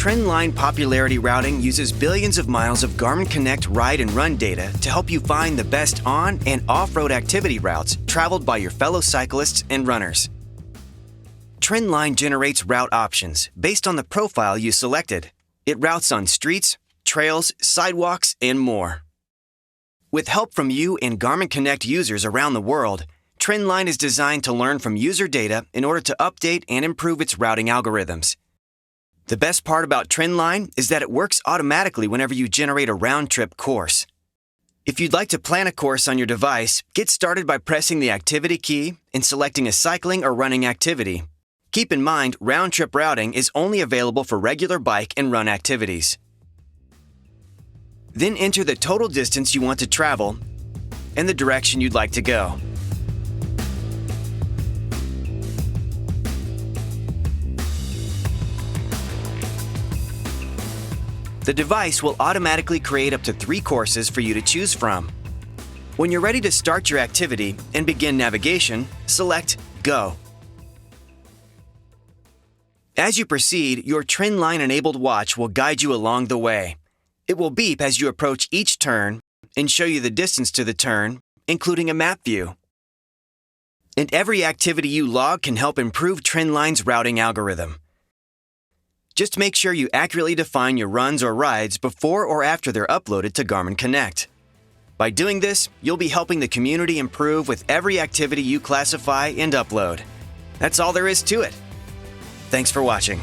Trendline popularity routing uses billions of miles of Garmin Connect ride and run data to help you find the best on- and off-road activity routes traveled by your fellow cyclists and runners. Trendline generates route options based on the profile you selected. It routes on streets, trails, sidewalks, and more. With help from you and Garmin Connect users around the world, Trendline is designed to learn from user data in order to update and improve its routing algorithms. The best part about Trendline is that it works automatically whenever you generate a round-trip course. If you'd like to plan a course on your device, get started by pressing the Activity key and selecting a cycling or running activity. Keep in mind, round-trip routing is only available for regular bike and run activities. Then enter the total distance you want to travel and the direction you'd like to go. The device will automatically create up to 3 courses for you to choose from. When you're ready to start your activity and begin navigation, select Go. As you proceed, your Trendline-enabled watch will guide you along the way. It will beep as you approach each turn and show you the distance to the turn, including a map view. And every activity you log can help improve Trendline's routing algorithm. Just make sure you accurately define your runs or rides before or after they're uploaded to Garmin Connect. By doing this, you'll be helping the community improve with every activity you classify and upload. That's all there is to it. Thanks for watching.